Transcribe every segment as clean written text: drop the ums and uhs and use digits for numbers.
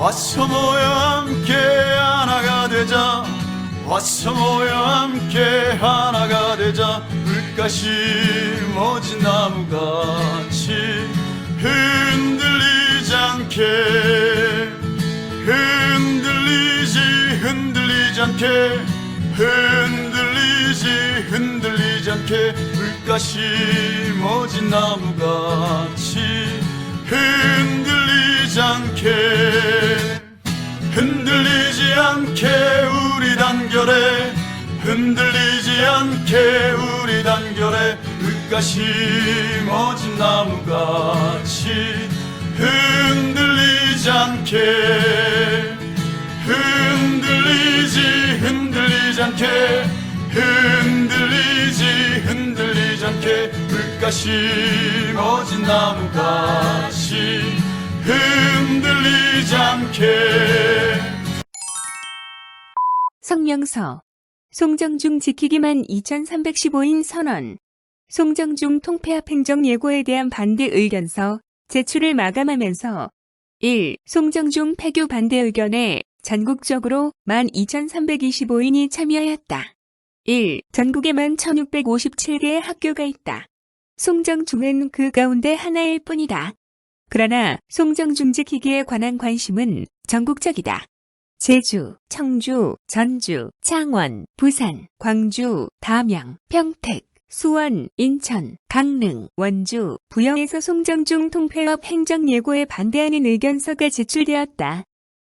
와서 모여 함께 하나가 되자. 와서 모여 함께 하나가 되자. 물가시 모진 나무같이 흔들리지 않게 흔들리지 않게 흔들리지 않게 물가시 모진 나무같이 흔들리지 않게 우리 단결해 흔들리지 않게 우리 단결해 물가시 모진 나무같이 흔들리지 않게 흔들리지 않게 흔들리지 않게 물가시 모진 나무같이 흔들리지 않게. 성명서 송정중 지키기만 2315인 선언. 송정중 통폐합 행정 예고에 대한 반대 의견서 제출을 마감하면서 1. 송정중 폐교 반대 의견에 전국적으로 12,325인이 참여하였다. 1. 전국에만 1,657개의 학교가 있다. 송정중은 그 가운데 하나일 뿐이다. 그러나 송정중 지키기에 관한 관심은 전국적이다. 제주, 청주, 전주, 창원, 부산, 광주, 담양, 평택, 수원, 인천, 강릉, 원주, 부영에서 송정중 통폐합 행정 예고에 반대하는 의견서가 제출되었다.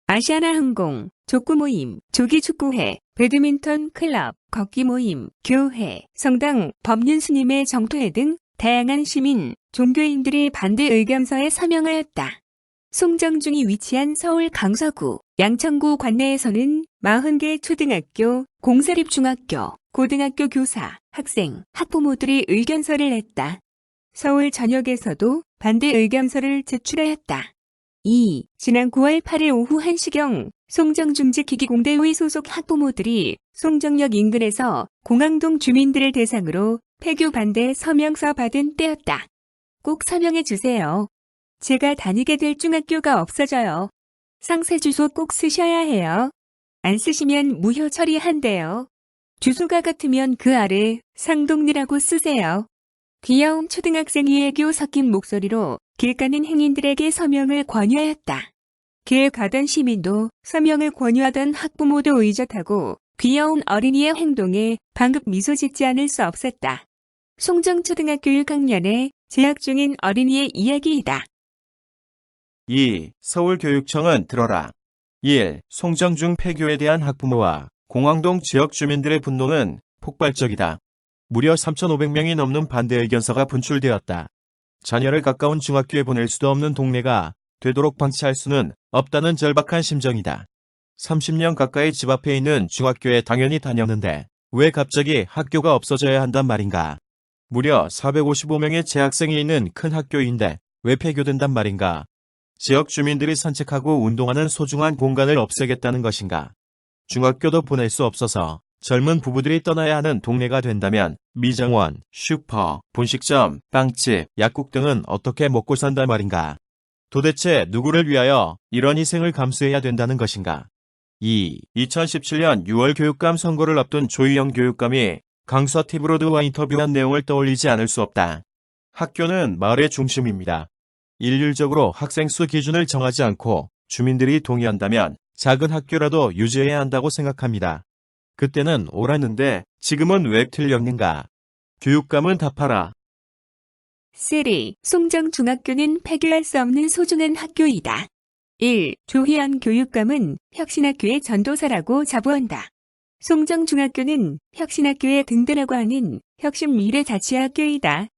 아시아나항공, 족구모임, 조기축구회, 배드민턴 클럽, 걷기모임, 교회, 성당, 법륜스님의 정토회 등 다양한 시민, 종교인들이 반대 의견서에 서명하였다. 송정중이 위치한 서울 강서구, 양천구 관내에서는 40개 초등학교, 공사립중학교, 고등학교 교사, 학생, 학부모들이 의견서를 냈다. 서울 전역에서도 반대 의견서를 제출하였다. 2. 지난 9월 8일 오후 1시경 송정중 지키기 공대의 소속 학부모들이 송정역 인근에서 공항동 주민들을 대상으로 폐교 반대 서명서 받은 때였다. 꼭 서명해 주세요. 제가 다니게 될 중학교가 없어져요. 상세 주소 꼭 쓰셔야 해요. 안 쓰시면 무효 처리한대요. 주소가 같으면 그 아래 상동리라고 쓰세요. 귀여운 초등학생이 애교 섞인 목소리로 길 가는 행인들에게 서명을 권유하였다. 길 가던 시민도 서명을 권유하던 학부모도 의젓하고 귀여운 어린이의 행동에 방긋 미소 짓지 않을 수 없었다. 송정초등학교 6학년에 재학 중인 어린이의 이야기이다. 2. 서울교육청은 들어라. 1. 송정중 폐교에 대한 학부모와 공항동 지역 주민들의 분노는 폭발적이다. 무려 3,500명이 넘는 반대 의견서가 분출되었다. 자녀를 가까운 중학교에 보낼 수도 없는 동네가 되도록 방치할 수는 없다는 절박한 심정이다. 30년 가까이 집 앞에 있는 중학교에 당연히 다녔는데 왜 갑자기 학교가 없어져야 한단 말인가? 무려 455명의 재학생이 있는 큰 학교인데 왜 폐교된단 말인가? 지역 주민들이 산책하고 운동하는 소중한 공간을 없애겠다는 것인가? 중학교도 보낼 수 없어서 젊은 부부들이 떠나야 하는 동네가 된다면 미장원, 슈퍼, 분식점, 빵집, 약국 등은 어떻게 먹고 산단 말인가? 도대체 누구를 위하여 이런 희생을 감수해야 된다는 것인가? 2. 2017년 6월 교육감 선거를 앞둔 조희영 교육감이 강서 TV로드와 인터뷰한 내용을 떠올리지 않을 수 없다. 학교는 마을의 중심입니다. 일률적으로 학생 수 기준을 정하지 않고 주민들이 동의한다면 작은 학교라도 유지해야 한다고 생각합니다. 그때는 옳았는데 지금은 왜 틀렸는가? 교육감은 답하라. 3. 송정중학교는 폐교할 수 없는 소중한 학교이다. 1. 조희연 교육감은 혁신학교의 전도사라고 자부한다. 송정중학교는 혁신학교의 등대라고 하는 혁신 미래자치학교이다.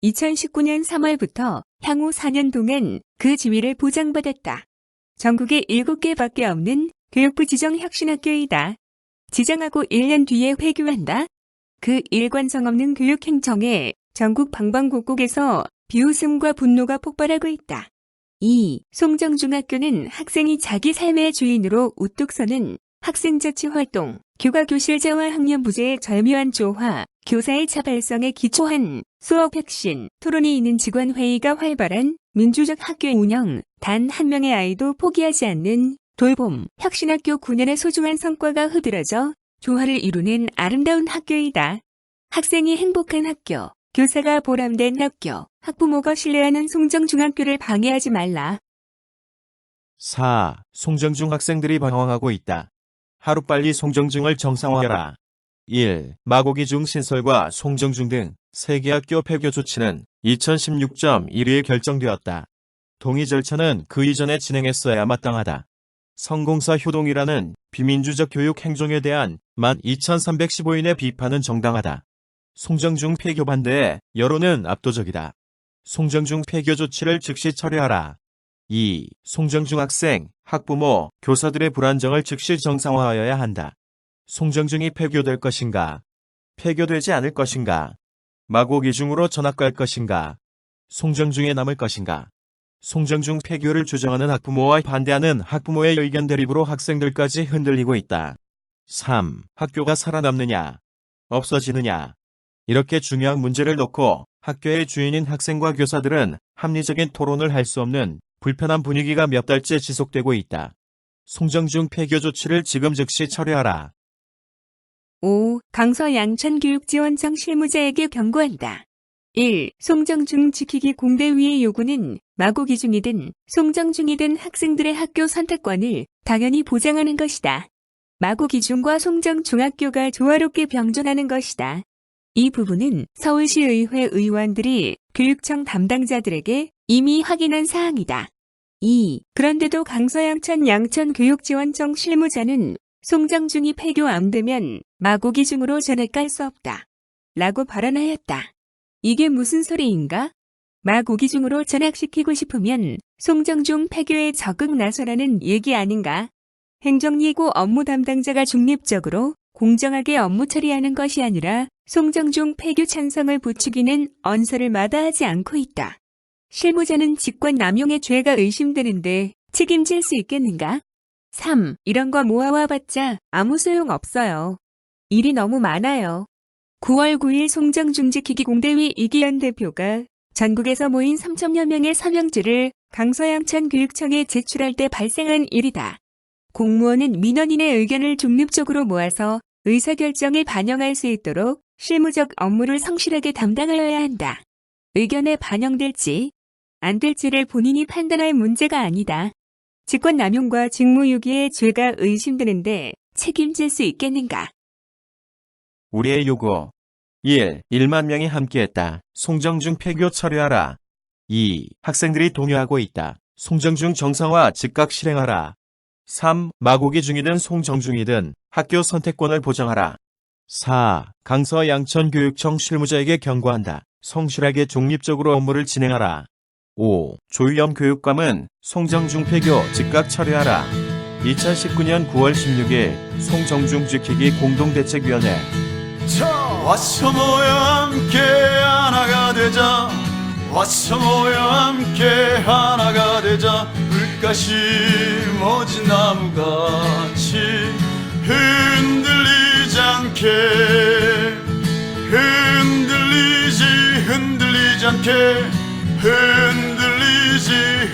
2019년 3월부터 향후 4년 동안 그 지위를 보장받았다. 전국에 7개밖에 없는 교육부 지정 혁신학교이다. 지정하고 1년 뒤에 폐교한다. 그 일관성 없는 교육행정에 전국 방방곡곡에서 비웃음과 분노가 폭발하고 있다. 2. 송정중학교는 학생이 자기 삶의 주인으로 우뚝 서는 학생자치활동, 교과교실제와 학년부제의 절묘한 조화, 교사의 자발성에 기초한 수업 혁신, 토론이 있는 직원회의가 활발한 민주적 학교 운영, 단 한 명의 아이도 포기하지 않는 돌봄, 혁신학교 9년의 소중한 성과가 흐드러져 조화를 이루는 아름다운 학교이다. 학생이 행복한 학교, 교사가 보람된 학교, 학부모가 신뢰하는 송정중학교를 방해하지 말라. 4. 송정중 학생들이 방황하고 있다. 하루빨리 송정중을 정상화하라. 1. 마고기중 신설과 송정중 등 3개 학교 폐교 조치는 2016.1위에 결정되었다. 동의 절차는 그 이전에 진행했어야 마땅하다. 성공사 효동이라는 비민주적 교육 행정에 대한 12,315인의 비판은 정당하다. 송정중 폐교 반대의 여론은 압도적이다. 송정중 폐교 조치를 즉시 처리하라. 2. 송정중 학생, 학부모, 교사들의 불안정을 즉시 정상화하여야 한다. 송정중이 폐교될 것인가? 폐교되지 않을 것인가? 마고기중으로 전학갈 것인가? 송정중에 남을 것인가? 송정중 폐교를 주장하는 학부모와 반대하는 학부모의 의견 대립으로 학생들까지 흔들리고 있다. 3. 학교가 살아남느냐? 없어지느냐? 이렇게 중요한 문제를 놓고 학교의 주인인 학생과 교사들은 합리적인 토론을 할 수 없는 불편한 분위기가 몇 달째 지속되고 있다. 송정중 폐교 조치를 지금 즉시 처리하라. 5. 강서 양천교육지원청 실무자에게 경고한다. 1. 송정중 지키기 공대위의 요구는 마고기중이든 송정중이든 학생들의 학교 선택권을 당연히 보장하는 것이다. 마고기중과 송정중학교가 조화롭게 병존하는 것이다. 이 부분은 서울시의회 의원들이 교육청 담당자들에게 이미 확인한 사항이다. 2. 그런데도 강서양천 양천교육지원청 실무자는 송정중이 폐교 안 되면 마고기중으로 전학갈 수 없다. 라고 발언하였다. 이게 무슨 소리인가? 마고기중으로 전학시키고 싶으면 송정중 폐교에 적극 나서라는 얘기 아닌가? 행정예고 업무 담당자가 중립적으로 공정하게 업무 처리하는 것이 아니라 송정중 폐교 찬성을 부추기는 언서를 마다하지 않고 있다. 실무자는 직권 남용의 죄가 의심되는데 책임질 수 있겠는가? 3. 이런 거 모아와봤자 아무 소용 없어요. 일이 너무 많아요. 9월 9일 송정중 지키기 공대위 이기현 대표가 전국에서 모인 3,000여 명의 서명지를 강서양천 교육청에 제출할 때 발생한 일이다. 공무원은 민원인의 의견을 중립적으로 모아서 의사결정에 반영할 수 있도록 실무적 업무를 성실하게 담당하여야 한다. 의견에 반영될지 안 될지를 본인이 판단할 문제가 아니다. 직권남용과 직무유기의 죄가 의심되는데 책임질 수 있겠는가? 우리의 요구. 1. 1만 명이 함께했다. 송정중 폐교 처리하라. 2. 학생들이 동요하고 있다. 송정중 정상화 즉각 실행하라. 3. 마고기중이든 송정중이든 학교 선택권을 보장하라. 4. 강서 양천교육청 실무자에게 경고한다. 성실하게 중립적으로 업무를 진행하라. 5. 조희연 교육감은 송정중 폐교 즉각 처리하라. 2019년 9월 16일 송정중 지키기 공동대책위원회. 와서 모여 함께 하나가 되자. 와서 모여 함께 하나가 되자. 물가시 모진 나무같이 흔들리지 않게 흔들리지 않게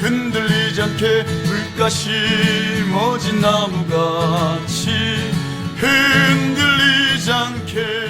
흔들리지 않게 물가시 모진 나무같이 흔들리지 않게